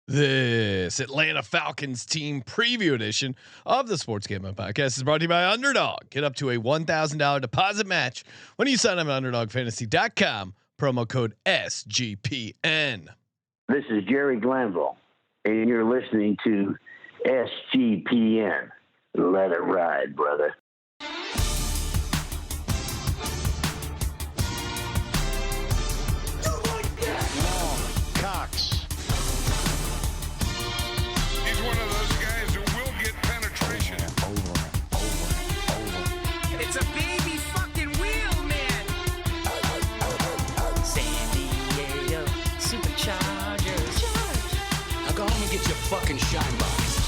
This Atlanta Falcons team preview edition of the Sports Gambling Podcast is brought to you by Underdog. Get up to a $1,000 deposit match when you sign up at UnderdogFantasy.com. Promo code SGPN. This is Jerry Glanville, and you're listening to SGPN. Let it ride, brother. Fucking shine box.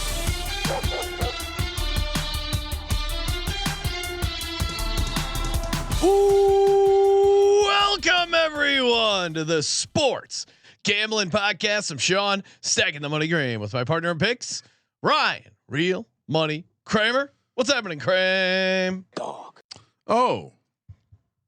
Ooh, welcome everyone to the Sports Gambling Podcast. I'm Sean, stacking the money green with my partner in picks, Ryan, Real Money Kramer. What's happening, Kramer? Dog. Oh,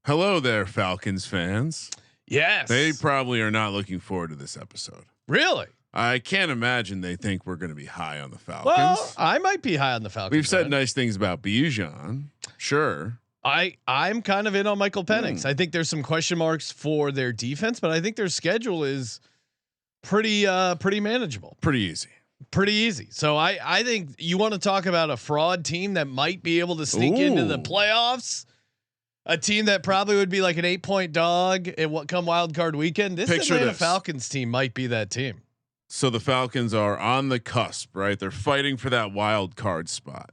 hello there, Falcons fans. Yes, They probably are not looking forward to this episode. Really? I can't imagine they think we're going to be high on the Falcons. Well, I might be high on the Falcons. We've said right? nice things about Bijan. Sure. I'm kind of in on Michael Penix. I think there's some question marks for their defense, but I think their schedule is pretty manageable. Pretty easy. So I think you want to talk about a fraud team that might be able to sneak into the playoffs. A team that probably would be like an 8-point dog at what come wild card weekend. This Atlanta Falcons team might be that team. So the Falcons are on the cusp, right? They're fighting for that wild card spot.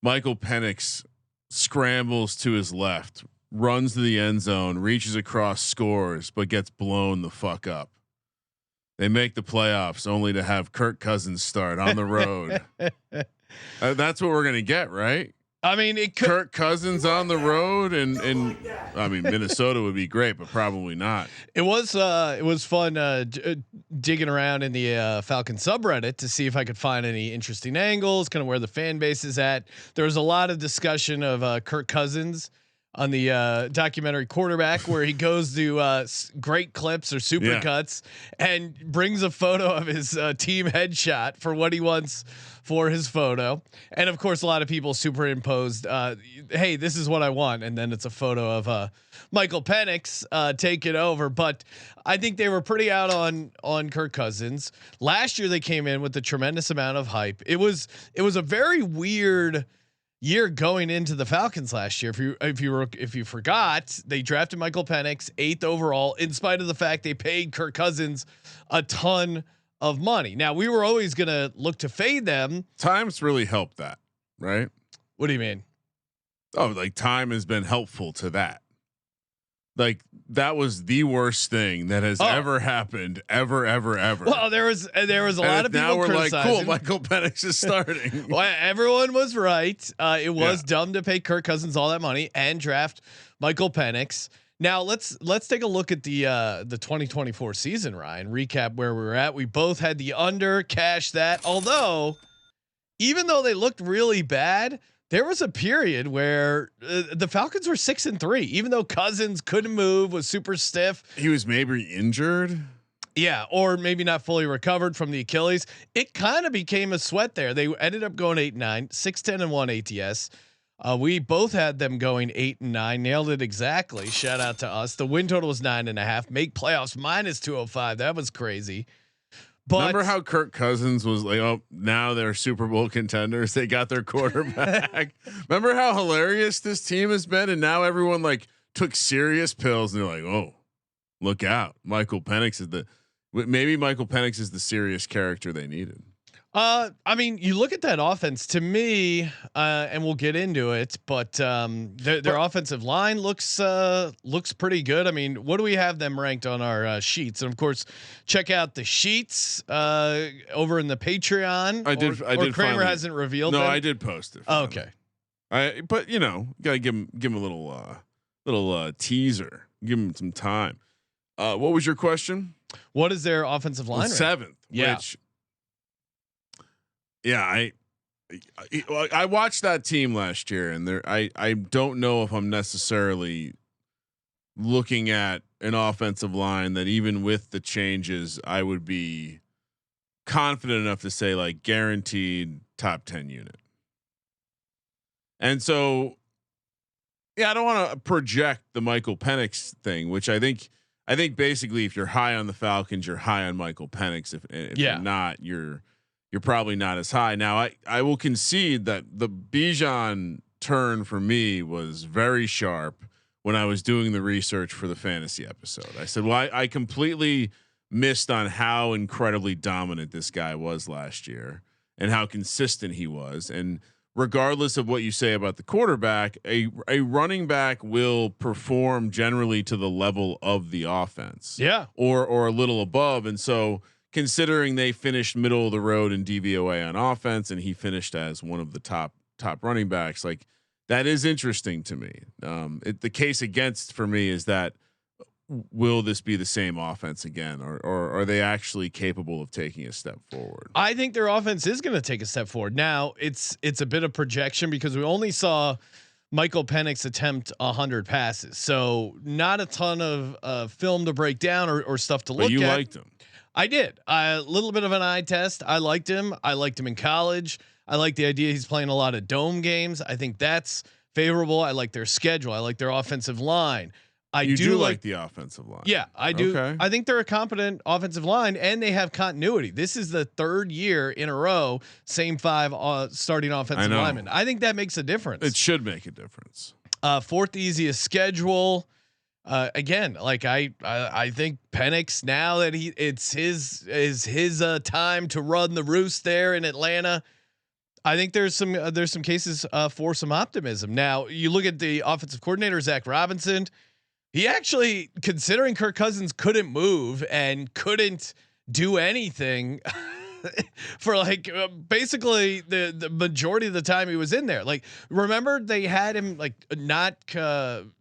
Michael Penix scrambles to his left, runs to the end zone, reaches across, scores, but gets blown the fuck up. They make the playoffs only to have Kirk Cousins start on the road. That's what we're gonna get, right? I mean, it could. Kirk Cousins on the road, and I mean Minnesota would be great, but probably not. It was fun digging around in the Falcon subreddit to see if I could find any interesting angles, kind of where the fan base is at. There was a lot of discussion of Kirk Cousins on the documentary Quarterback, where he goes to great clips or super cuts and brings a photo of his team headshot for what he wants for his photo. And of course, a lot of people superimposed, hey, this is what I want. And then it's a photo of Michael Penix taking over. But I think they were pretty out on Kirk Cousins. Last year, they came in with a tremendous amount of hype. It was a very weird year going into the Falcons last year. If you forgot, they drafted Michael Penix 8th overall, in spite of the fact they paid Kirk Cousins a ton of money. Now, we were always going to look to fade them. Time's really helped that, right? What do you mean? Oh, like time has been helpful to that. Like that was the worst thing that has ever happened, ever. Well, there was a lot of people now we're criticizing. like, cool, Michael Penix is starting. Well, everyone was right. It was dumb to pay Kirk Cousins all that money and draft Michael Penix. Now let's take a look at the 2024 season, Ryan. Recap where we were at. We both had the under, cash that. Although, even though they looked really bad, there was a period where the Falcons were 6-3, even though Cousins couldn't move, was super stiff. He was maybe injured. Yeah, or maybe not fully recovered from the Achilles. It kind of became a sweat there. They ended up going 8-9, 6-10-1 ATS. We both had them going 8-9, nailed it exactly. Shout out to us. The win total was 9.5. Make playoffs -205. That was crazy. But remember how Kirk Cousins was like, oh, now they're Super Bowl contenders. They got their quarterback. Remember how hilarious this team has been, and now everyone like took serious pills, and they're like, oh, look out, Michael Penix is maybe Michael Penix is the serious character they needed. I mean, you look at that offense to me, and we'll get into it, but their offensive line looks pretty good. I mean, what do we have them ranked on our sheets? And of course, check out the sheets over in the Patreon. I did. Kramer finally, hasn't revealed. No, them? I did post it. Okay. But you know, gotta give him a little teaser. Give him some time. What was your question? What is their offensive line? 7th. Yeah. Which, yeah, I watched that team last year, and I don't know if I'm necessarily looking at an offensive line that even with the changes I would be confident enough to say like guaranteed top 10 unit. And so, yeah, I don't want to project the Michael Penix thing, which I think basically if you're high on the Falcons, you're high on Michael Penix. If you're not, you're probably not as high. Now I will concede that the Bijan turn for me was very sharp when I was doing the research for the fantasy episode. I said, well, I completely missed on how incredibly dominant this guy was last year and how consistent he was. And regardless of what you say about the quarterback, a running back will perform generally to the level of the offense. Yeah. Or a little above. And so considering they finished middle of the road in DVOA on offense and he finished as one of the top running backs, like that is interesting to me. The case against for me is that will this be the same offense again, or are they actually capable of taking a step forward? I think their offense is going to take a step forward. Now it's a bit of projection because we only saw Michael Penix attempt 100 passes, so not a ton of film to break down or stuff to look at. You liked him. I did a little bit of an eye test. I liked him. I liked him in college. I like the idea he's playing a lot of dome games. I think that's favorable. I like their schedule. I like their offensive line. You do like the offensive line. Yeah, I do. Okay. I think they're a competent offensive line and they have continuity. This is the third year in a row, same 5 starting offensive linemen. I think that makes a difference. It should make a difference. Fourth easiest schedule. Again, like I think Penix, now that it's his time to run the roost there in Atlanta. I think there's some cases for some optimism. Now you look at the offensive coordinator, Zach Robinson. He actually, considering Kirk Cousins couldn't move and couldn't do anything for like basically the majority of the time he was in there. Like, remember they had him like not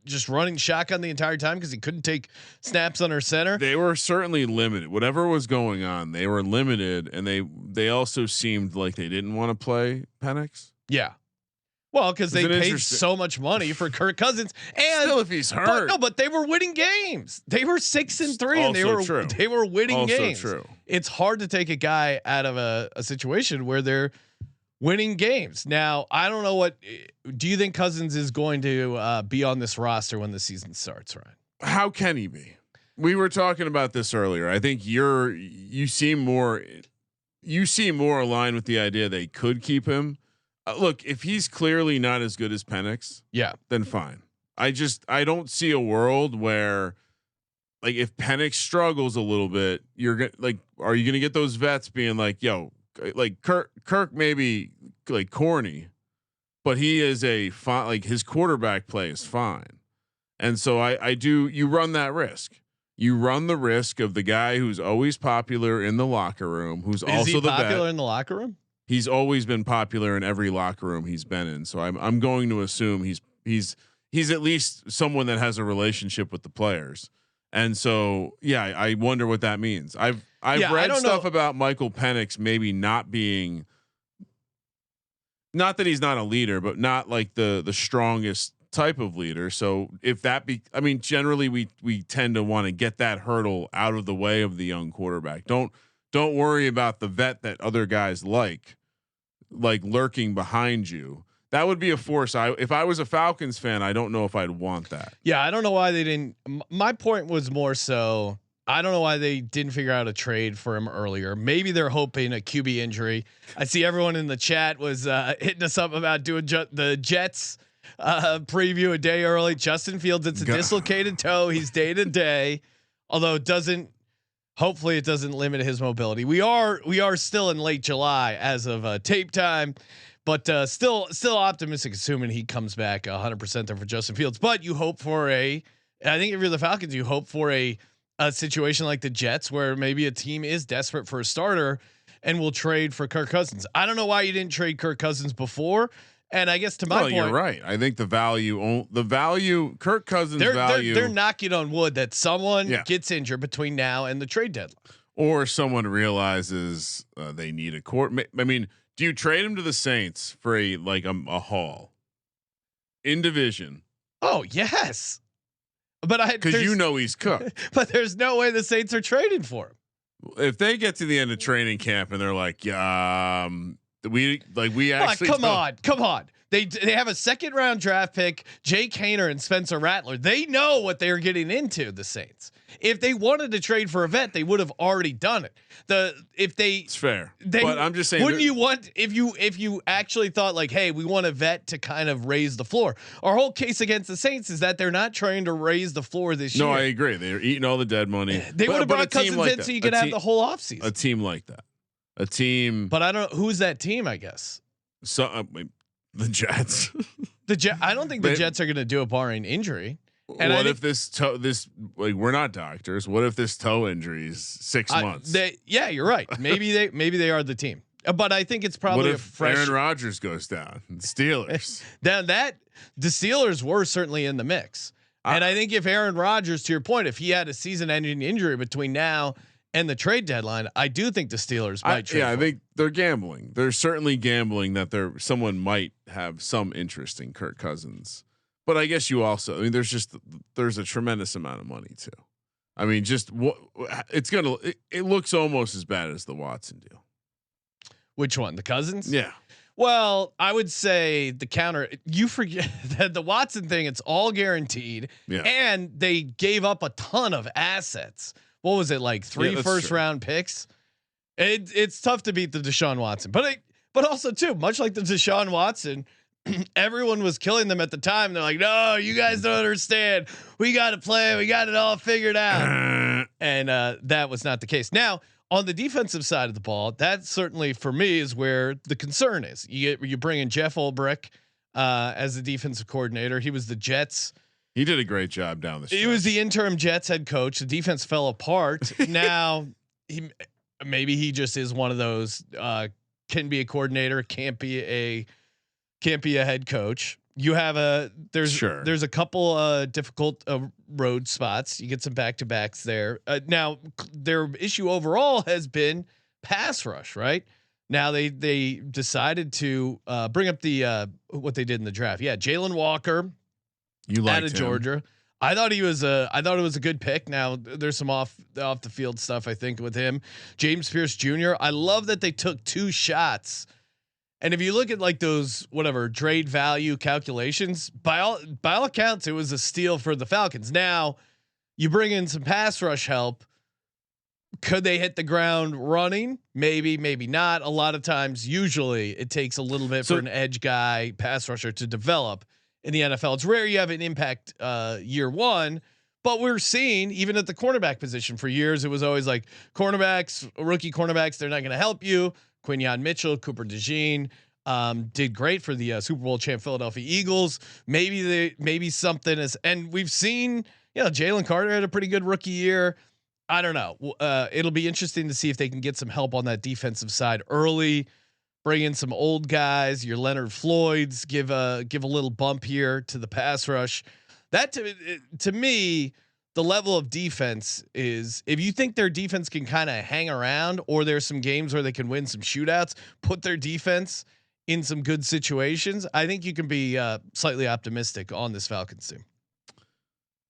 just running shotgun the entire time because he couldn't take snaps under center. They were certainly limited. Whatever was going on, they were limited, and they also seemed like they didn't want to play Penix. Yeah. Well, because they paid so much money for Kirk Cousins, and still if he's hurt, but they were winning games. They were 6-3, and they were winning also games. True. It's hard to take a guy out of a situation where they're winning games. Now, I don't know what do you think Cousins is going to be on this roster when the season starts, Ryan? How can he be? We were talking about this earlier. I think you seem more aligned with the idea they could keep him. Look, if he's clearly not as good as Penix, then fine. I don't see a world where, like, if Penix struggles a little bit, are you gonna get those vets being like, yo, like Kirk maybe like corny, but he is like his quarterback play is fine, and so you run that risk. You run the risk of the guy who's always popular in the locker room, who's also the popular vet. In the locker room. He's always been popular in every locker room he's been in. So I'm going to assume he's at least someone that has a relationship with the players. And so, yeah, I wonder what that means. I've read stuff about Michael Penix maybe not being, not that he's not a leader, but not like the strongest type of leader. So if that generally we tend to want to get that hurdle out of the way of the young quarterback. Don't worry about the vet that other guys like lurking behind you. That would be a force. If I was a Falcons fan, I don't know if I'd want that. Yeah, I don't know why they didn't. My point was more so, I don't know why they didn't figure out a trade for him earlier. Maybe they're hoping a QB injury. I see everyone in the chat was hitting us up about doing the Jets preview a day early. Justin Fields, it's a dislocated toe. He's day to day, although it doesn't. Hopefully it doesn't limit his mobility. We are still in late July as of tape time, but still optimistic, assuming he comes back 100% there for Justin Fields. But you hope for I think if you're the Falcons, you hope for a situation like the Jets where maybe a team is desperate for a starter and will trade for Kirk Cousins. I don't know why you didn't trade Kirk Cousins before. And I guess to my point, you're right. I think the value, Kirk Cousins value, they're knocking on wood that someone gets injured between now and the trade deadline, or someone realizes they need a court. I mean, do you trade him to the Saints for a haul in division? Oh yes, but because he's cooked. But there's no way the Saints are trading for him. If they get to the end of training camp and they're like, we actually come on. They have a second round draft pick, Jake Haener and Spencer Rattler. They know what they're getting into, the Saints. If they wanted to trade for a vet, they would have already done it. It's fair. But I'm just saying, wouldn't you want if you actually thought like, hey, we want a vet to kind of raise the floor? Our whole case against the Saints is that they're not trying to raise the floor this year. No, I agree. They're eating all the dead money. They would have brought Cousins in so you could have the whole offseason. A team like that. A team. But I don't know who's that team, I guess. So the Jets. I don't think the Jets are going to do it barring injury. And what if this we're not doctors. What if this toe injury is 6 months? You're right. Maybe they are the team. But I think it's probably what if Aaron Rodgers goes down? Steelers. The Steelers were certainly in the mix. And I think if Aaron Rodgers, to your point, if he had a season-ending injury between now and the trade deadline, I do think the Steelers might trade. I think they're gambling. They're certainly gambling that someone might have some interest in Kirk Cousins. But I guess you also, I mean, there's a tremendous amount of money too. I mean, it looks almost as bad as the Watson deal. Which one? The Cousins? Yeah. Well, I would say the counter. You forget that the Watson thing, it's all guaranteed. Yeah. And they gave up a ton of assets. What was it, like 3 first round picks? It's tough to beat the Deshaun Watson, but also too, much like the Deshaun Watson, everyone was killing them at the time. They're like, no, you guys don't understand. We got to play. We got it all figured out. And that was not the case. Now, on the defensive side of the ball, that certainly for me is where the concern is. You bring in Jeff Ulbrich as the defensive coordinator. He was the Jets. He did a great job down the stretch. He was the interim Jets head coach. The defense fell apart. Now maybe he just is one of those can be a coordinator, can't be a head coach. You have there's a couple difficult road spots. You get some back-to-backs there. Now their issue overall has been pass rush, right? Now they decided to bring up what they did in the draft. Yeah, Jalen Walker. You liked out of Georgia. I thought it was a good pick. Now there's some off the field stuff I think with him. James Pierce Jr. I love that they took 2 shots. And if you look at like those trade value calculations, by all accounts, it was a steal for the Falcons. Now you bring in some pass rush help. Could they hit the ground running? Maybe, maybe not. A lot of times, usually it takes a little bit for an edge guy, pass rusher to develop in the NFL. It's rare you have an impact year one, but we're seeing even at the cornerback position for years, it was always like rookie cornerbacks, they're not going to help you. Quinyon Mitchell, Cooper DeJean did great for the Super Bowl champ Philadelphia Eagles. Maybe something is, and we've seen, Jalen Carter had a pretty good rookie year. I don't know. It'll be interesting to see if they can get some help on that defensive side early. Bring in some old guys, your Leonard Floyds, give a little bump here to the pass rush. That to me, the level of defense is, if you think their defense can kind of hang around, or there's some games where they can win some shootouts, put their defense in some good situations, I think you can be slightly optimistic on this Falcons team.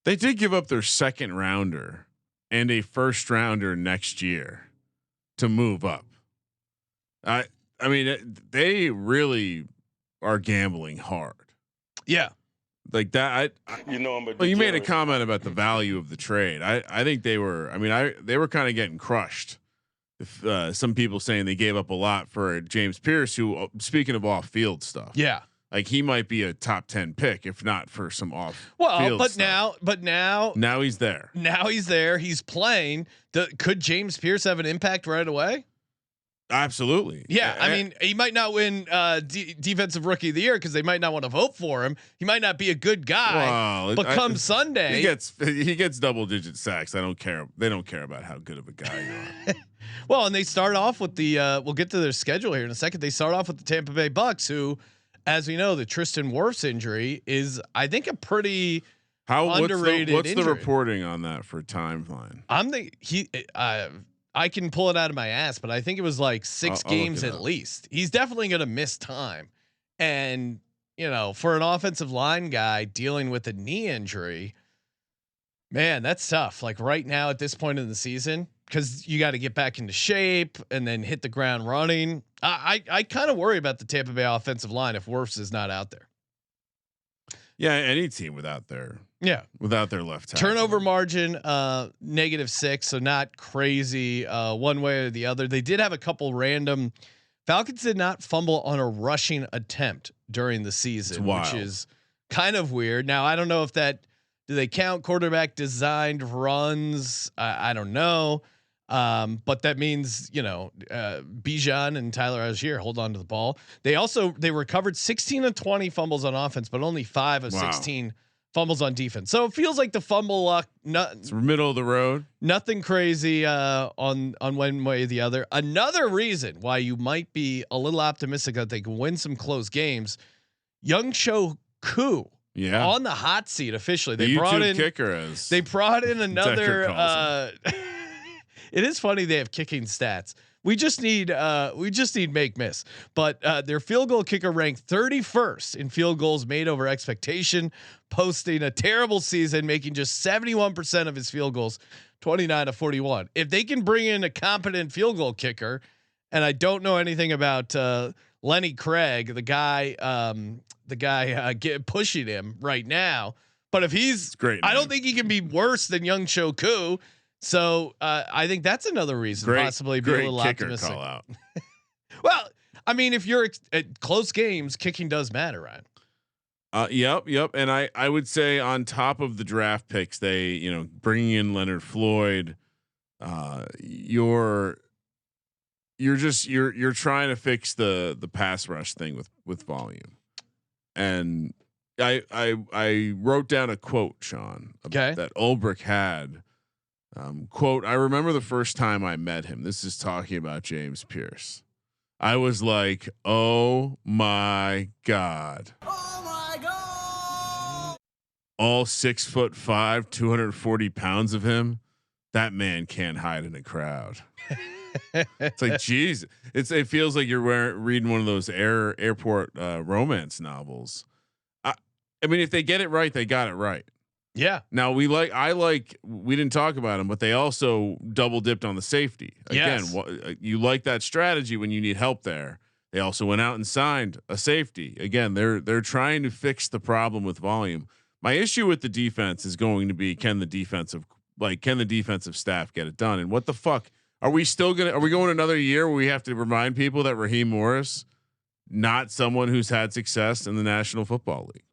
They did give up their 2nd rounder and a 1st rounder next year to move up. I mean, they really are gambling hard. Yeah. Like that. You made a comment about the value of the trade. I think they were, they were kind of getting crushed. If some people saying they gave up a lot for James Pierce, who, speaking of off field stuff. Yeah. Like he might be a top 10 pick, if not for some off. Now he's there. Now he's there. He's playing. Could James Pierce have an impact right away? Absolutely. Yeah. I mean, he might not win defensive rookie of the year because they might not want to vote for him. He might not be a good guy, but come Sunday, he gets double-digit sacks. I don't care. They don't care about how good of a guy you are. Well, and they start off with we'll get to their schedule here in a second. They start off with the Tampa Bay Bucks, who, as we know, the Tristan Wirfs injury is, I think, a pretty underrated. What's the reporting on that for timeline? I can pull it out of my ass, but I think it was like 6 games at least. He's definitely going to miss time. And, for an offensive line guy dealing with a knee injury, Man, that's tough. Like right now at this point in the season, because you got to get back into shape and then hit the ground running. I kind of worry about the Tampa Bay offensive line if Wirfs is not out there. Yeah, any team without their left tackle. Turnover margin -6, so not crazy one way or the other. They did have a couple random. Falcons did not fumble on a rushing attempt during the season, which is kind of weird. Now I don't know if that. Do they count quarterback designed runs? I don't know. But that means, Bijan and Tyler Algier hold on to the ball. They recovered 16 of 20 fumbles on offense, but only 5 of 16 fumbles on defense. So it feels like the fumble luck, it's middle of the road, nothing crazy on one way or the other. Another reason why you might be a little optimistic that they can win some close games. Young Cho Koo. Yeah, on the hot seat officially. They brought in kicker as they brought in another. It is funny they have kicking stats. We just need make miss. But their field goal kicker ranked 31st in field goals made over expectation, posting a terrible season, making just 71% of his field goals, 29 of 41. If they can bring in a competent field goal kicker, and I don't know anything about Lenny Craig, the guy pushing him right now. But if he's great, I don't think he can be worse than Young Cho Koo. So I think that's another reason possibly be a little optimistic. Call out. Well, I mean, if you're at close games, kicking does matter, right? Yep. And I would say on top of the draft picks, they bringing in Leonard Floyd, you're trying to fix the pass rush thing with volume. And I wrote down a quote, Sean, that Ulbrich had. Quote, I remember the first time I met him. This is talking about James Pierce. I was like, oh my God. Oh my God. All 6'5", 240 pounds of him. That man can't hide in a crowd. It's like, geez, it feels like you're reading one of those airport romance novels. I mean, if they get it right, they got it right. Yeah. Now we didn't talk about him, but they also double dipped on the safety. Again, you like that strategy when you need help there. They also went out and signed a safety. Again, they're trying to fix the problem with volume. My issue with the defense is going to be can the defensive staff get it done? And what the fuck are we going another year where we have to remind people that Raheem Morris not someone who's had success in the National Football League?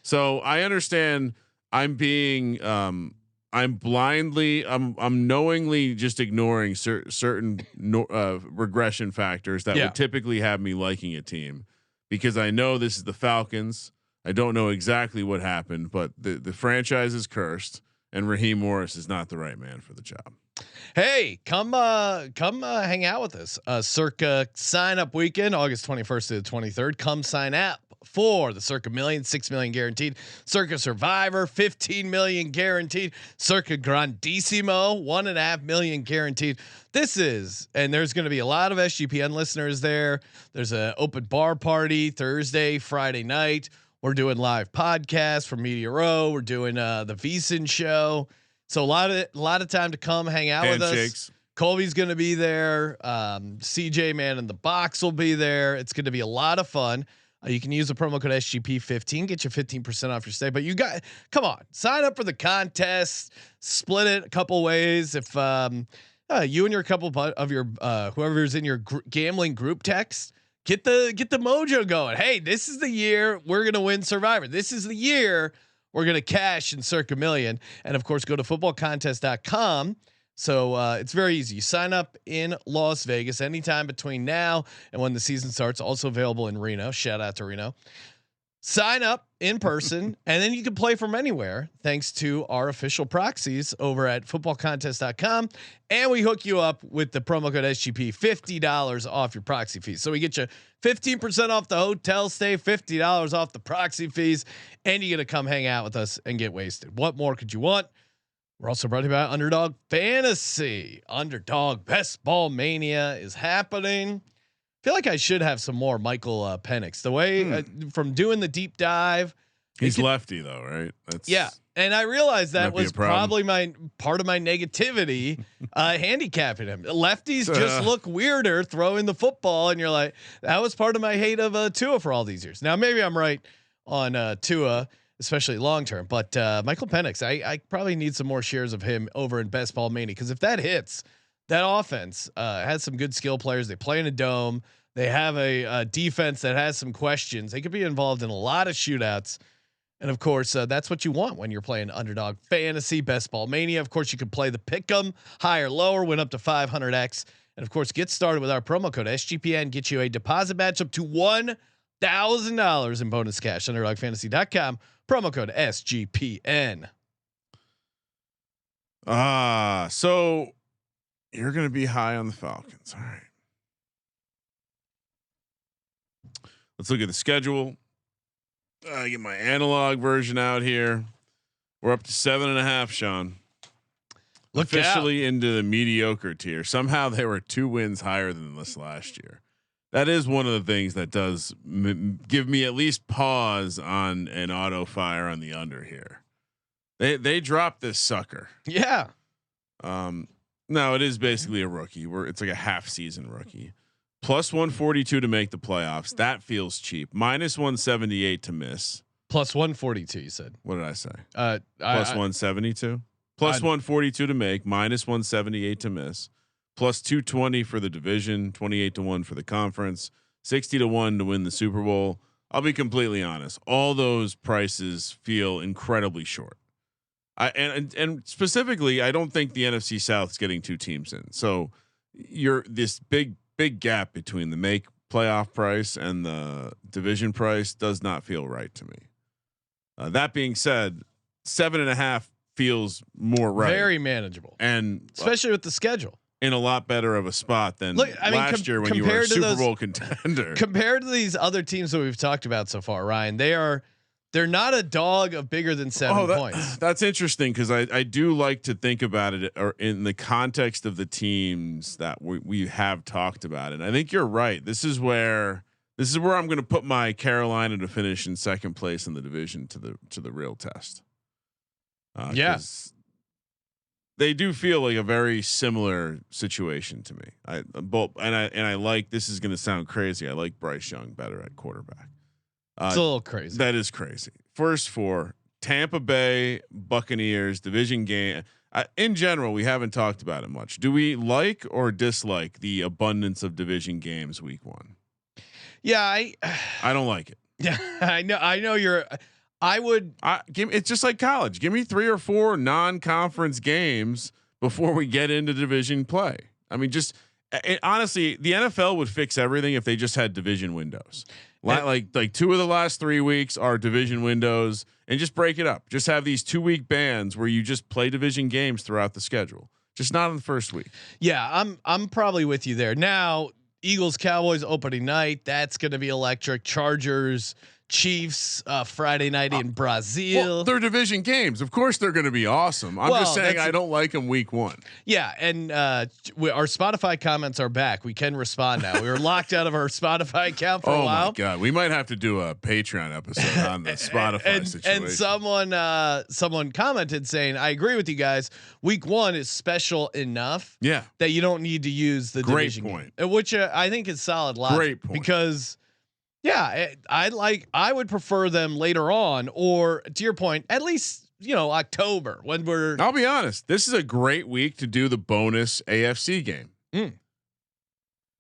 So I understand. I'm knowingly just ignoring certain regression factors that would typically have me liking a team because I know this is the Falcons. I don't know exactly what happened, but the franchise is cursed and Raheem Morris is not the right man for the job. Hey, come hang out with us. Circa sign up weekend, August 21st to the 23rd. Come sign up for the Circa Million, 6 million guaranteed. Circa Survivor, 15 million guaranteed. Circa Grandissimo, 1.5 million guaranteed. And there's going to be a lot of SGPN listeners there. There's an open bar party Thursday, Friday night. We're doing live podcasts from Media Row. We're doing the VSiN show. So a lot of time to come hang out with us. Colby's going to be there. CJ Man in the Box will be there. It's going to be a lot of fun. You can use the promo code SGP15, get you 15% off your stay. But come on, sign up for the contest, split it a couple ways. If you and your couple of your whoever's in your gambling group text, get the mojo going. Hey, this is the year we're gonna win Survivor. This is the year we're gonna cash in Circa Million. And of course, go to footballcontest.com. So it's very easy. You sign up in Las Vegas anytime between now and when the season starts. Also available in Reno. Shout out to Reno. Sign up in person, and then you can play from anywhere thanks to our official proxies over at footballcontest.com. And we hook you up with the promo code SGP, $50 off your proxy fees. So we get you 15% off the hotel stay, $50 off the proxy fees, and you get to come hang out with us and get wasted. What more could you want? We're also brought to you by Underdog Fantasy. Underdog Best Ball Mania is happening. I feel like I should have some more Michael Penix. The way from doing the deep dive, He's lefty though, right? That's yeah. And I realized that was problem. probably my part of my negativity, handicapping him. Lefties just look weirder throwing the football, and you're like, that was part of my hate of Tua for all these years. Now maybe I'm right on Tua, especially long term, but Michael Penix, I probably need some more shares of him over in Best Ball Mania, because if that hits, that offense has some good skill players. They play in a dome. They have a defense that has some questions. They could be involved in a lot of shootouts. And of course, that's what you want when you're playing Underdog Fantasy, Best Ball Mania. Of course, you can play the pick'em, higher, lower, win up to 500x. And of course, get started with our promo code SGPN. Get you a deposit match up to $1,000 in bonus cash. UnderdogFantasy.com. Promo code SGPN. So you're going to be high on the Falcons. All right. Let's look at the schedule. Get my analog version out here. We're up to 7.5, Sean. Look officially into the mediocre tier. Somehow they were 2 wins higher than this last year. That is one of the things that does give me at least pause on an auto fire on the under here. They dropped this sucker. Yeah. No, it is basically a rookie. It's like a half season rookie. Plus 142 to make the playoffs. That feels cheap. Minus 178 to miss. Plus 142. You said. What did I say? Plus 172. Plus 142 to make. Minus 178 to miss. Plus 220 for the division. 28-1 for the conference. 60-1 to win the Super Bowl. I'll be completely honest. All those prices feel incredibly short. And specifically, I don't think the NFC South is getting 2 teams in. So you're this big gap between the make playoff price and the division price does not feel right to me. That being said, 7.5 feels more right, very manageable, and especially with the schedule in a lot better of a spot than last year when you were a Super Bowl contender. Compared to these other teams that we've talked about so far, Ryan, they're not a dog of bigger than 7 points. That's interesting, because I do like to think about it or in the context of the teams that we have talked about it. I think you're right. This is where I'm going to put my Carolina to finish in second place in the division to the real test. They do feel like a very similar situation to me. I like, this is going to sound crazy, I like Bryce Young better at quarterback. It's a little crazy. That is crazy. First 4, Tampa Bay Buccaneers division game. In general, we haven't talked about it much. Do we like or dislike the abundance of division games week 1? Yeah, I don't like it. Yeah, I know It's just like college. Give me 3 or 4 non-conference games before we get into division play. I mean, honestly, the NFL would fix everything if they just had division windows. Like 2 of the last 3 weeks are division windows, and just break it up. Just have these 2-week bands where you just play division games throughout the schedule. Just not in the first week. Yeah, I'm probably with you there. Now, Eagles Cowboys opening night, that's going to be electric. Chargers Chiefs Friday night in Brazil. Well, they're division games. Of course, they're going to be awesome. I'm just saying I don't like them week 1. Yeah, and our Spotify comments are back. We can respond now. We were locked out of our Spotify account for a while. Oh my god, we might have to do a Patreon episode on the Spotify situation. And someone commented saying, "I agree with you guys. Week 1 is special enough, that you don't need to use the division point, which I think is solid logic. Great point, because." Yeah, I would prefer them later on, or to your point, at least October when we're. I'll be honest. This is a great week to do the bonus AFC game.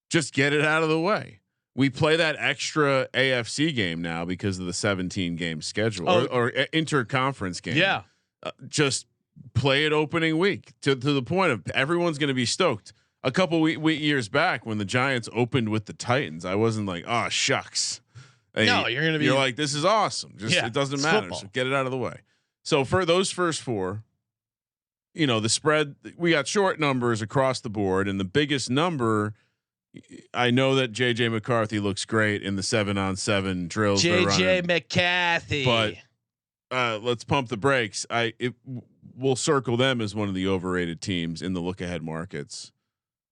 Just get it out of the way. We play that extra AFC game now because of the 17 game schedule or interconference game. Yeah, just play it opening week to the point of everyone's going to be stoked. A couple years back when the Giants opened with the Titans, I wasn't like, oh shucks. No, you're like, this is awesome. It doesn't matter. Football. So get it out of the way. So for those first 4, the spread, we got short numbers across the board, and the biggest number, I know that JJ McCarthy looks great in the 7-on-7 drills. JJ McCarthy, but let's pump the brakes. We'll circle them as one of the overrated teams in the look ahead markets.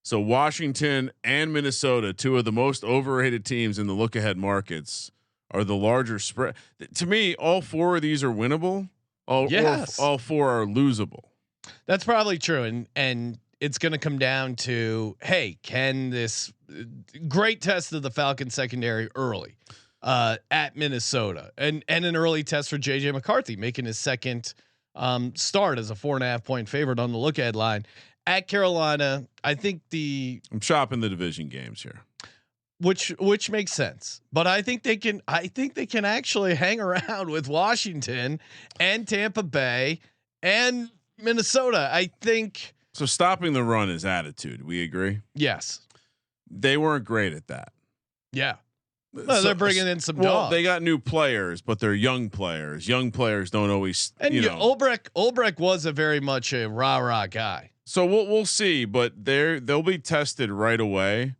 So Washington and Minnesota, 2 of the most overrated teams in the look ahead markets, or the larger spread. To me, all 4 of these are winnable. All 4 are losable. That's probably true, and it's going to come down to, hey, can this great test of the Falcons secondary early at Minnesota, and an early test for JJ McCarthy making his second start as a 4.5 point favorite on the look ahead line at Carolina. I think I'm shopping the division games here, which makes sense, but I think they can actually hang around with Washington and Tampa Bay and Minnesota. I think so. Stopping the run is attitude. We agree. Yes, they weren't great at that. Yeah. No, they're bringing in some dogs. They got new players, but they're young players. Young players don't always. And Ulbrich was a very much a rah guy. So we'll see, but they'll be tested right away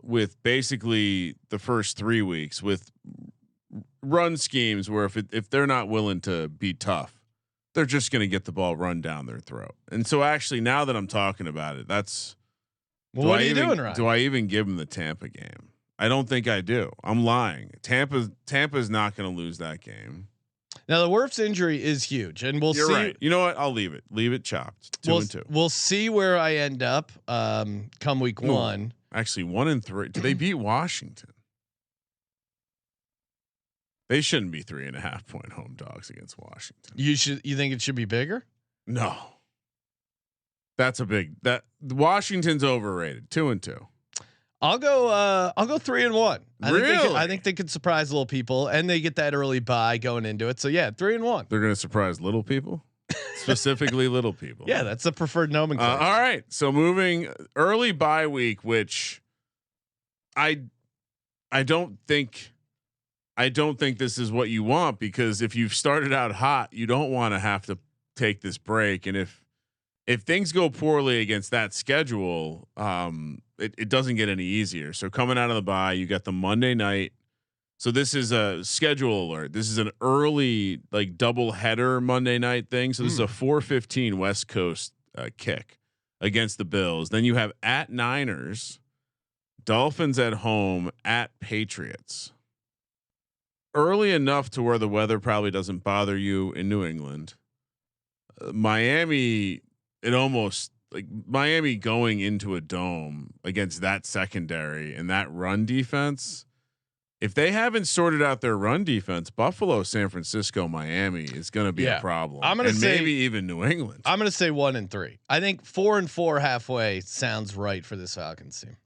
with basically the first 3 weeks with run schemes where if they're not willing to be tough, they're just going to get the ball run down their throat. And so actually, now that I'm talking about it, that's what are you doing, Ryan? Do I even give them the Tampa game? I don't think I do. I'm lying. Tampa's not going to lose that game. Now the Wirfs injury is huge, and we'll see. Right. You know what? I'll leave it. Leave it chopped. 2-2. We'll see where I end up come week 1. Actually, 1-3. Did they beat Washington? They shouldn't be 3.5 point home dogs against Washington. You think it should be bigger? No. That's Washington's overrated. 2-2. I'll go 3-1. Really? I think they could surprise little people, and they get that early bye going into it. So yeah, 3-1. They're going to surprise little people, specifically little people. Yeah, that's the preferred nomenclature. All right, so moving early bye week, which I don't think this is what you want, because if you've started out hot, you don't want to have to take this break, and if things go poorly against that schedule, it doesn't get any easier. So coming out of the bye, you got the Monday night. So this is a schedule alert. This is an early double header Monday night thing. So this is a 4:15 West Coast kick against the Bills. Then you have at Niners, Dolphins at home, at Patriots. Early enough to where the weather probably doesn't bother you in New England. Miami. It almost Miami going into a dome against that secondary and that run defense. If they haven't sorted out their run defense, Buffalo, San Francisco, Miami is going to be a problem. I'm going to say maybe even New England. I'm going to say 1-3. I think 4-4 halfway sounds right for this Falcons team.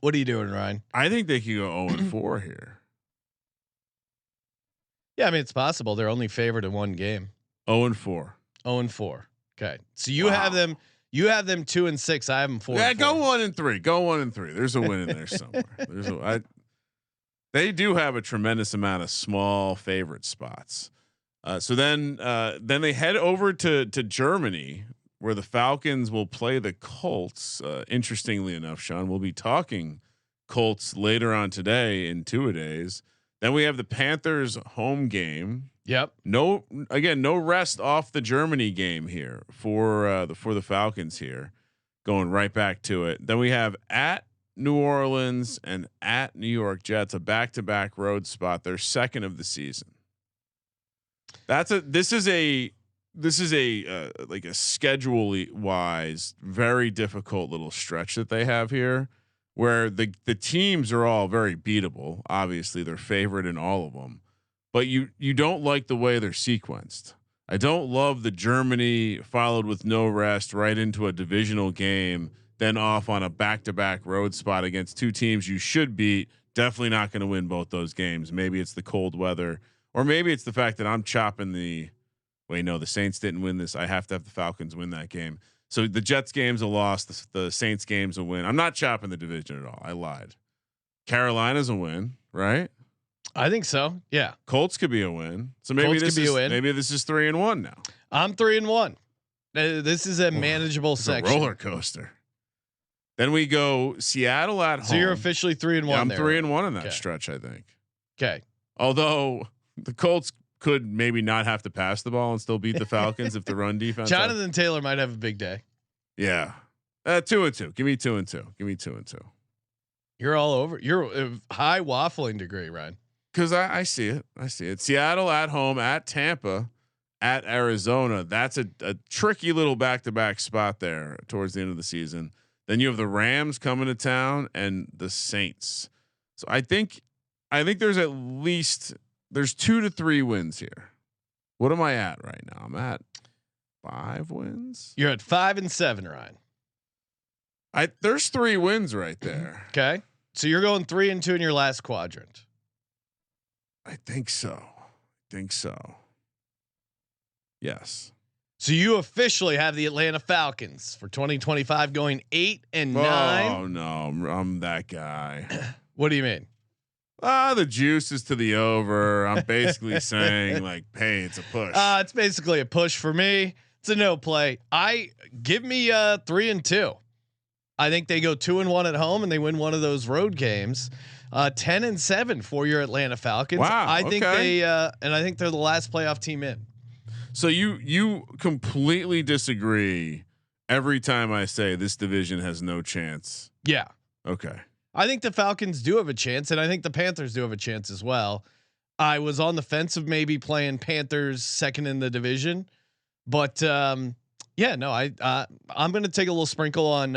What are you doing, Ryan? I think they could go 0-4 here. Yeah, I mean it's possible. They're only favored in one game. 0-4. 0-4. Okay, so you have them. You have them 2-6. I have them 4. Yeah, go 1-3. Go 1-3. There's a win in there somewhere. They do have a tremendous amount of small favorite spots. So then they head over to Germany, where the Falcons will play the Colts. Interestingly enough, Sean, we'll be talking Colts later on today in 2 days. Then we have the Panthers home game. Yep. No rest off the Germany game here for the Falcons here, going right back to it. Then we have at New Orleans and at New York Jets, a back-to-back road spot, their second of the season. This is a like a schedule wise very difficult little stretch that they have here, where the teams are all very beatable. Obviously, they're favored in all of them. But you don't like the way they're sequenced. I don't love the Germany followed with no rest right into a divisional game, then off on a back-to-back road spot against 2 teams you should beat. Definitely not going to win both those games. Maybe it's the cold weather, or maybe it's the fact that I'm chopping the. Wait, no, the Saints didn't win this. I have to have the Falcons win that game. So the Jets game's a loss. The Saints game's a win. I'm not chopping the division at all. I lied. Carolina's a win, right? I think so. Yeah. Colts could be a win. So maybe this is 3-1 now. I'm 3-1. This is a manageable section. A roller coaster. Then we go Seattle at home. So you're officially 3-1. Yeah, I'm there, 3-1 in that stretch, I think. Okay. Although the Colts could maybe not have to pass the ball and still beat the Falcons if the run defense. Jonathan Taylor might have a big day. Yeah. 2-2. Give me 2-2. Give me 2-2. You're all over. You're a high waffling degree, Ryan. Because I see it. I see it. Seattle at home, at Tampa, at Arizona. That's a tricky little back-to-back spot there towards the end of the season. Then you have the Rams coming to town and the Saints. So I think there's at least 2 to 3 wins here. What am I at right now? I'm at 5 wins. You're at 5 and 7, Ryan. There's 3 wins right there. Okay. So you're going 3 and 2 in your last quadrant. I think so. Yes. So you officially have the Atlanta Falcons for 2025 going 8 and 9. Oh no, I'm that guy. What do you mean? The juice is to the over. I'm basically saying like, hey, it's a push. It's basically a push for me. It's a no play. Give me 3 and 2. I think they go 2 and 1 at home and they win one of those road games. 10 and 7 for your Atlanta Falcons. Wow. I think I think they're the last playoff team in. So you completely disagree every time I say this division has no chance. Yeah. Okay. I think the Falcons do have a chance, and I think the Panthers do have a chance as well. I was on the fence of maybe playing Panthers second in the division, but I'm going to take a little sprinkle on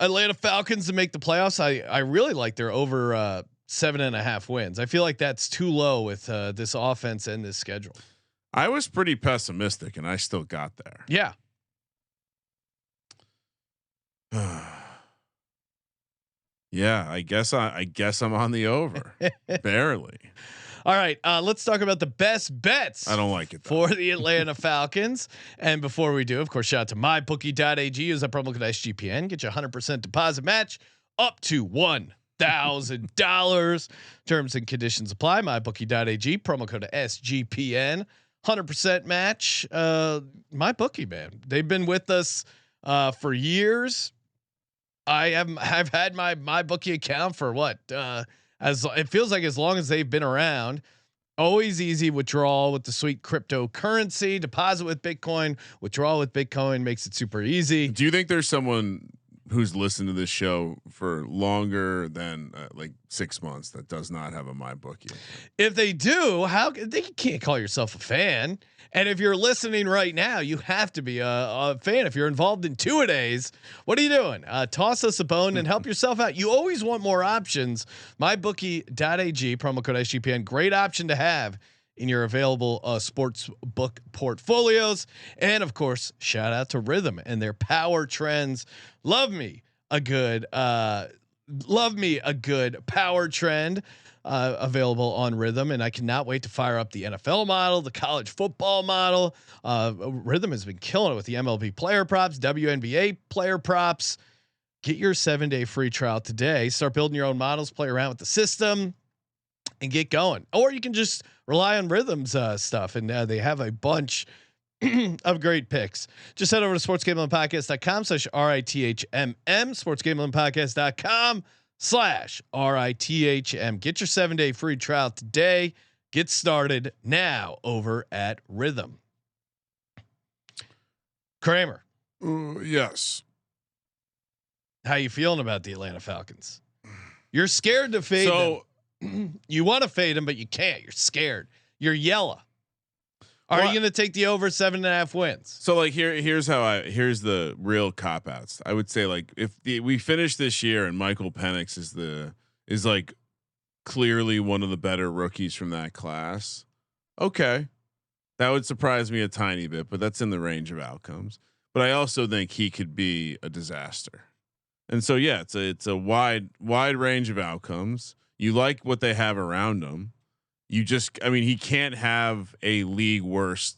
Atlanta Falcons to make the playoffs. I really like their over 7.5 wins. I feel like that's too low with this offense and this schedule. I was pretty pessimistic, and I still got there. Yeah. Yeah, I guess I'm on the over. Barely. All right, let's talk about the best bets. I don't like it for the Atlanta Falcons. And before we do, of course, shout out to mybookie.ag. Use that promo code SGPN. Get you 100% deposit match up to $1,000. Terms and conditions apply. Mybookie.ag. Promo code SGPN. 100% match. MyBookie, man, they've been with us for years. I've had my bookie account for what as it feels like as long as they've been around. Always easy withdrawal with the sweet cryptocurrency, deposit with Bitcoin, withdrawal with Bitcoin makes it super easy. Do you think there's someone who's listened to this show for longer than like 6 months that does not have a MyBookie? If they do, they can't call yourself a fan. And if you're listening right now, you have to be a fan. If you're involved in two-a-days, what are you doing? Toss us a bone and help yourself out. You always want more options. MyBookie.ag, promo code SGPN, great option to have in your available sports book portfolios. And of course, shout out to Rhythm and their power trends. Love me a good power trend. Available on Rhythm, and I cannot wait to fire up the NFL model, the college football model. Rhythm has been killing it with the MLB player props, WNBA player props. Get your 7-day free trial today. Start building your own models, play around with the system, and get going. Or you can just rely on Rhythm's stuff, and they have a bunch of great picks. Just head over to sportsgamblingpodcast.com/RITHMM, sportsgamblingpodcast.com/RITHM. Get your 7-day free trial today. Get started now over at Rhythm. Kramer. Yes. How you feeling about the Atlanta Falcons? You're scared to fade them. You want to fade them, but you can't. You're scared. You're yellow. Are you going to take the over 7.5 wins? So like here's the real cop outs. I would say like if we finish this year and Michael Penix is like clearly one of the better rookies from that class. Okay. That would surprise me a tiny bit, but that's in the range of outcomes. But I also think he could be a disaster. And so yeah, it's a wide range of outcomes. You like what they have around him. He can't have a league worst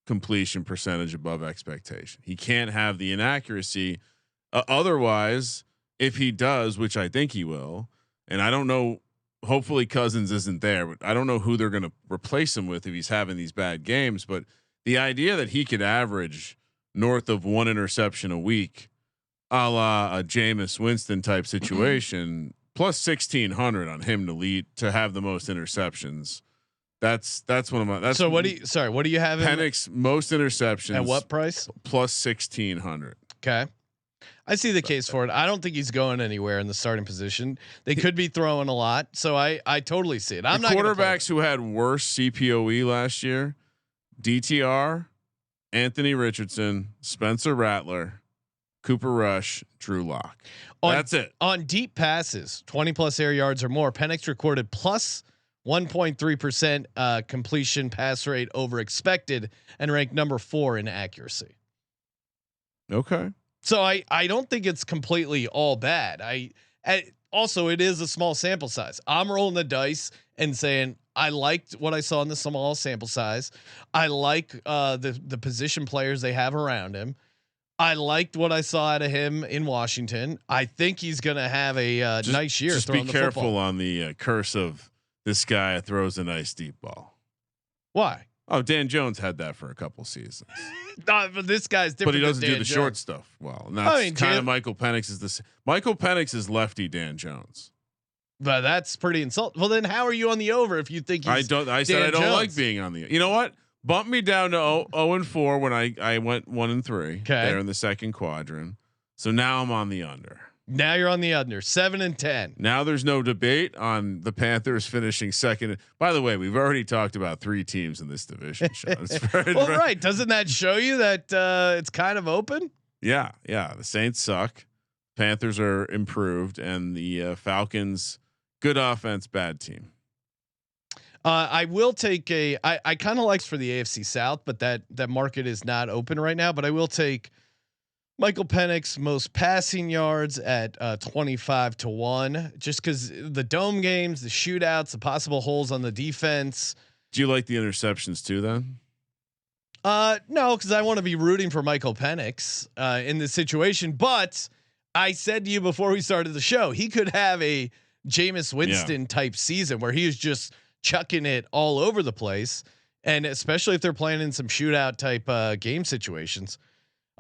completion percentage above expectation. He can't have the inaccuracy. Otherwise, if he does, which I think he will, and I don't know, hopefully Cousins isn't there, but I don't know who they're going to replace him with if he's having these bad games. But the idea that he could average north of 1 interception a week, a la a Jameis Winston type situation, plus 1,600 on him to have the most interceptions. That's one of my. So what do you have? Penix most interceptions at what price? Plus 1,600. Okay. I see the case for it. I don't think he's going anywhere in the starting position. They could be throwing a lot, so I totally see it. I'm the not quarterbacks who had worse CPOE last year: DTR, Anthony Richardson, Spencer Rattler, Cooper Rush, Drew Lock. That's it. On deep passes, 20+ air yards or more, Penix recorded plus 1.3% completion pass rate over expected and ranked number 4 in accuracy. Okay. So I don't think it's completely all bad. Also it is a small sample size. I'm rolling the dice and saying I liked what I saw in the small sample size. I like the position players they have around him. I liked what I saw out of him in Washington. I think he's going to have a nice year. Just be careful on the curse of this guy throws a nice deep ball. Why? Oh, Dan Jones had that for a couple seasons. But this guy's different. But he doesn't than Dan do the Jones. short stuff well. And that's kind of Michael Penix is this. Michael Penix is lefty Dan Jones. But that's pretty insulting. Well, then how are you on the over if you think he's I said I don't Jones? like being on the. You know what? Bump me down to 0-4 when I went 1-3 there in the second quadrant. So now I'm on the under. Now you're on the under 7-10. Now there's no debate on the Panthers finishing second. By the way, we've already talked about 3 teams in this division. Well, right. Doesn't that show you that it's kind of open? Yeah. The Saints suck. Panthers are improved, and the Falcons, good offense, bad team. I will take I kind of likes for the AFC South, but that market is not open right now. But I will take Michael Penix most passing yards at 25-1, just because the dome games, the shootouts, the possible holes on the defense. Do you like the interceptions too? Then no, because I want to be rooting for Michael Penix in this situation. But I said to you before we started the show, he could have a Jameis Winston type season where he is just chucking it all over the place, and especially if they're playing in some shootout type game situations.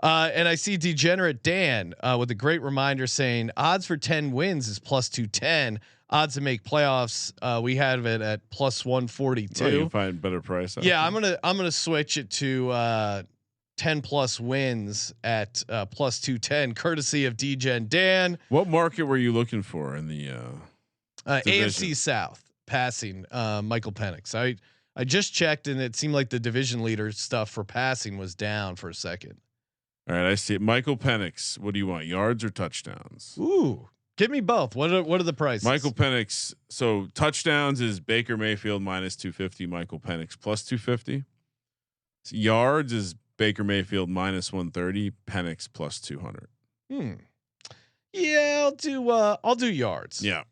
And I see Degenerate Dan with a great reminder saying odds for 10 wins is plus 210. Odds to make playoffs, we have it at plus 142. Oh, you find better price. Yeah, I'm gonna switch it to 10+ wins at plus 210, courtesy of Degen Dan. What market were you looking for in the AFC South passing? Michael Penix. I just checked and it seemed like the division leader stuff for passing was down for a second. All right, I see it. Michael Penix. What do you want? Yards or touchdowns? Ooh, give me both. What are the prices? Michael Penix. So touchdowns is Baker Mayfield minus 250. Michael Penix plus 250. So yards is Baker Mayfield minus 130. Penix plus 200. Yeah, I'll do yards. Yeah,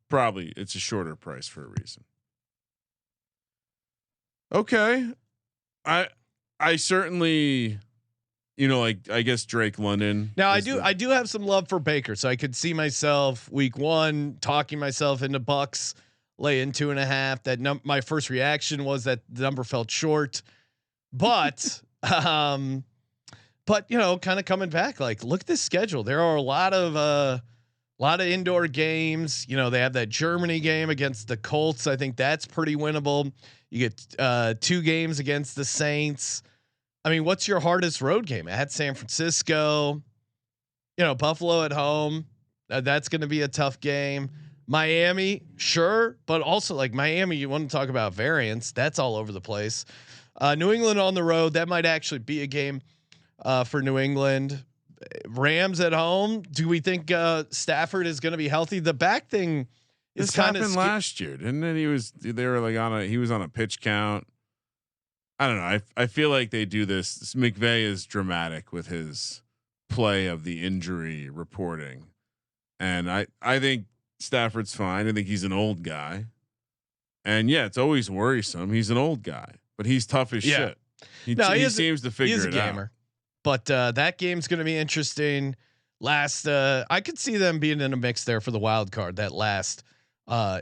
it's a shorter price for a reason. Okay, I certainly. I guess Drake London. Now I do have some love for Baker, so I could see myself week 1 talking myself into Bucks laying 2.5. That my first reaction was that the number felt short, but kind of coming back. Like, look at this schedule. There are a lot of indoor games. They have that Germany game against the Colts. I think that's pretty winnable. You get 2 games against the Saints. I mean, what's your hardest road game? At San Francisco, Buffalo at home. That's going to be a tough game. Miami, sure, but also like Miami, you want to talk about variance? That's all over the place. New England on the road, that might actually be a game for New England. Rams at home. Do we think Stafford is going to be healthy? The back thing is kind of last year, didn't it? He was on a pitch count. I don't know. I feel like they do this. McVay is dramatic with his play of the injury reporting, and I think Stafford's fine. I think he's an old guy, and it's always worrisome. He's an old guy, but he's tough as shit. He seems to figure it out. But that game's going to be interesting. I could see them being in a mix there for the wild card that last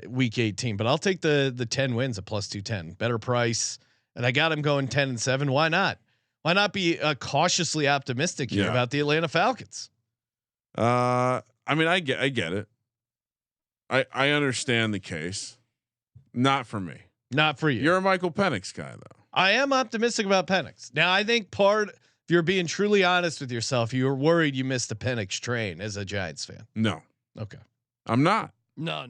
week 18. But I'll take the 10 wins at plus 210, better price. And I got him going 10-7. Why not? Why not be cautiously optimistic here about the Atlanta Falcons? I mean, I get it. I understand the case. Not for me. Not for you. You're a Michael Penix guy, though. I am optimistic about Penix. Now, I think If you're being truly honest with yourself, you were worried you missed the Penix train as a Giants fan. No, Okay. I'm not. No.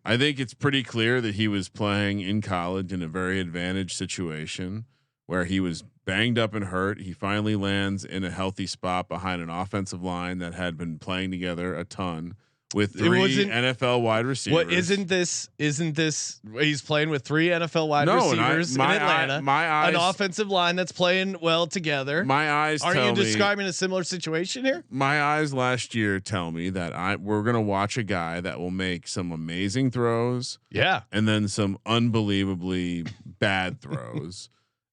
I think it's pretty clear that he was playing in college in a very advantaged situation where he was banged up and hurt. He finally lands in a healthy spot behind an offensive line that had been playing together a ton with three NFL wide receivers. What isn't this? He's playing with 3 NFL wide receivers in Atlanta. My eyes, an offensive line that's playing well together. My eyes. Are you describing a similar situation here? My eyes last year tell me that we're gonna watch a guy that will make some amazing throws. Yeah, and then some unbelievably bad throws,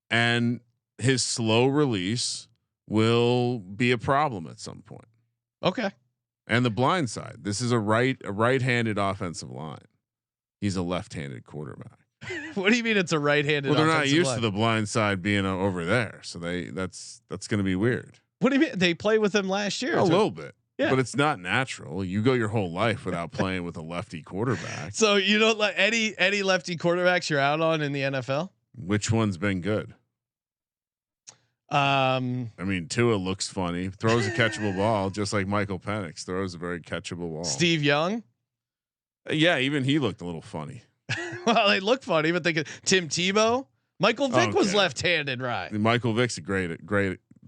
and his slow release will be a problem at some point. Okay. And the blind side. This is a right-handed offensive line. He's a left-handed quarterback. What do you mean it's a right-handed? Well, they're not used to the blind side being over there, so that's going to be weird. What do you mean? They played with him last year. A little bit, yeah, but it's not natural. You go your whole life without playing with a lefty quarterback. So you don't let any lefty quarterbacks you're out on in the NFL. Which one's been good? I mean, Tua looks funny, throws a catchable ball, just like Michael Penix throws a very catchable ball. Steve Young, yeah, even he looked a little funny. Well, they look funny, but they could. Tim Tebow, Michael Vick was left-handed, right? Michael Vick's a great.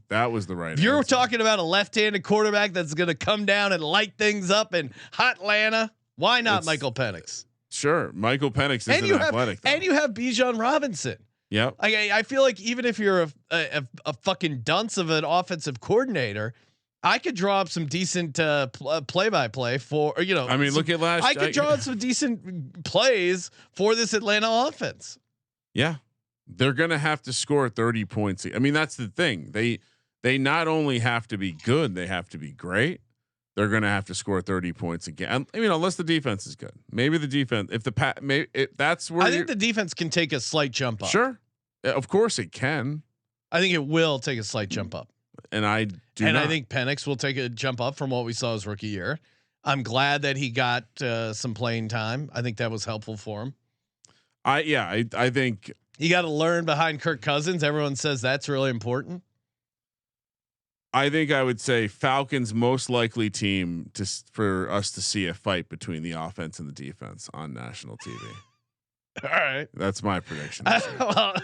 That was the right. If you're answer. talking about a left-handed quarterback that's going to come down and light things up in hot Atlanta, why not Michael Penix? Sure, Michael Penix isn't athletic, and you have Bijan Robinson. Yep. I feel like even if you're a fucking dunce of an offensive coordinator, I could draw up some decent play-by-play for, you know. I mean, look at last. I could draw up some decent plays for this Atlanta offense. Yeah, they're gonna have to score 30 points. I mean, that's the thing. They not only have to be good, they have to be great. They're gonna have to score 30 points again. I mean, unless the defense is good. Maybe the defense. If that's where I think the defense can take a slight jump up. Sure. Of course it can. I think it will take a slight jump up. And I think Penix will take a jump up from what we saw his rookie year. I'm glad that he got some playing time. I think that was helpful for him. I think you got to learn behind Kirk Cousins. Everyone says that's really important. I think I would say Falcons most likely team for us to see a fight between the offense and the defense on national TV. All right, that's my prediction. Well,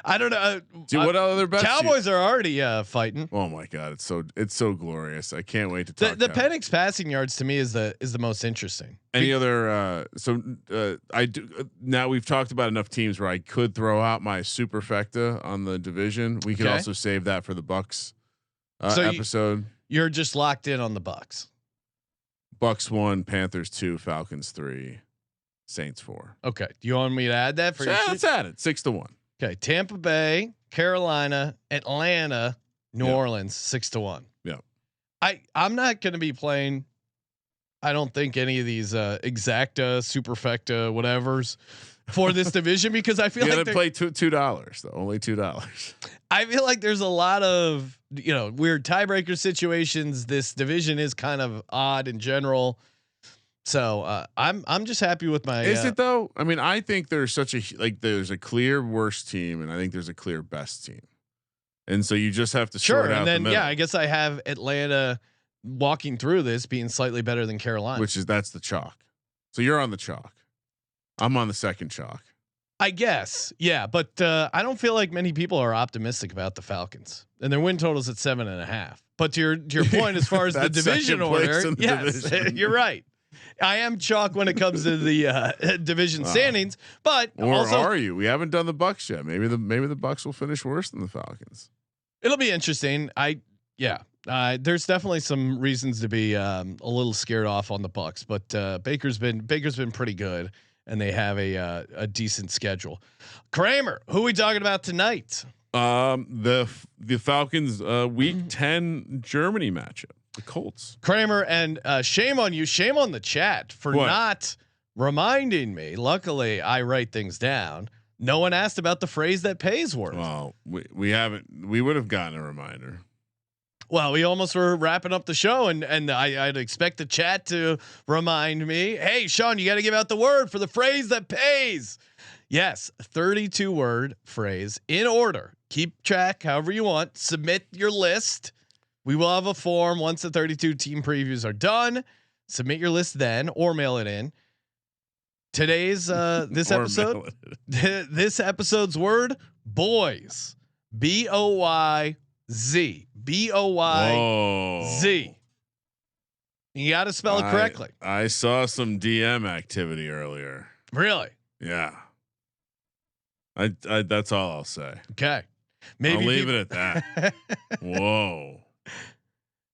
I don't know. What other bets? Cowboys are already fighting. Oh my god, it's so glorious. I can't wait to talk. The Penix passing yards to me is the most interesting. Any other? I do. Now we've talked about enough teams where I could throw out my superfecta on the division. We could also save that for the Bucks episode. You're just locked in on the Bucks. Bucks 1, Panthers 2, Falcons 3. Saints 4. Okay. Do you want me to add that for you? Let's add it. 6-1. Okay. Tampa Bay, Carolina, Atlanta, New Orleans, 6-1. Yeah. I'm not going to be playing. I don't think any of these exacta, superfecta, whatevers for this division because I feel like they play $2 though. Only $2. I feel like there's a lot of weird tiebreaker situations. This division is kind of odd in general. So I'm just happy with my. Is it though? I mean, I think there's there's a clear worst team, and I think there's a clear best team, and so you just have to sort out and then the middle. I guess I have Atlanta walking through this being slightly better than Carolina, that's the chalk. So you're on the chalk. I'm on the second chalk. I guess, yeah, but I don't feel like many people are optimistic about the Falcons, and their win totals at 7.5. But to your point, as far as the division order, yes, you're right. I am chalk when it comes to the division standings, but are you? We haven't done the Bucks yet. Maybe the Bucks will finish worse than the Falcons. It'll be interesting. There's definitely some reasons to be a little scared off on the Bucks, but Baker's been pretty good, and they have a decent schedule. Kramer, who are we talking about tonight? The Falcons week 10 Germany matchup. The Colts. Kramer, and shame on you, shame on the chat for not reminding me. Luckily, I write things down. No one asked about the phrase that pays words. Well, we haven't. We would have gotten a reminder. Well, we almost were wrapping up the show, and I'd expect the chat to remind me. Hey, Sean, you got to give out the word for the phrase that pays. Yes, 32 word phrase in order. keep track however you want. Submit your list. We will have a form once the 32 team previews are done. Submit your list then, or mail it in. Today's this episode, this episode's word, boys. BOYZ. BOYZ. You got to spell it correctly. I saw some DM activity earlier. Really? Yeah. I that's all I'll say. Okay. Maybe I'll leave it at that. Whoa.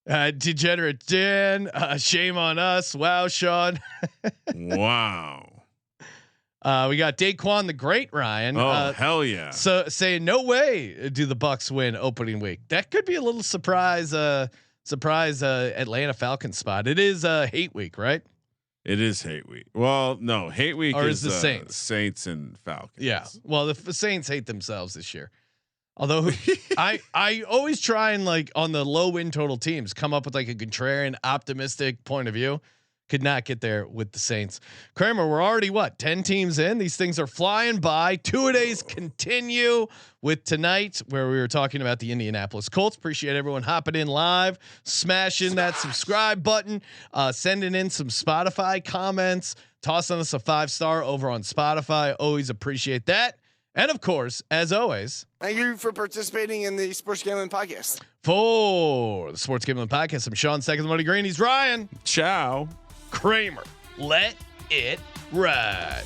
Degenerate Dan. Shame on us. Wow, Sean. Wow. We got Daquan the Great, Ryan. Oh hell yeah! So saying no way do the Bucks win opening week. That could be a little surprise. Atlanta Falcons spot. It is hate week, right? It is hate week. Well, no, hate week or is the Saints. Saints and Falcons. Yeah. Well, the Saints hate themselves this year. Although I always try and like on the low win total teams come up with like a contrarian, optimistic point of view. Could not get there with the Saints. Kramer, we're already 10 teams in. These things are flying by. 2-a-days continue with tonight, where we were talking about the Indianapolis Colts. Appreciate everyone hopping in live, smashing that subscribe button, sending in some Spotify comments, tossing us a 5-star over on Spotify. Always appreciate that. And of course, as always, Thank you for participating in the Sports Gambling Podcast. for the Sports Gambling Podcast, I'm Sean Seconds Money Green. He's Ryan. Ciao. Kramer. Let it ride.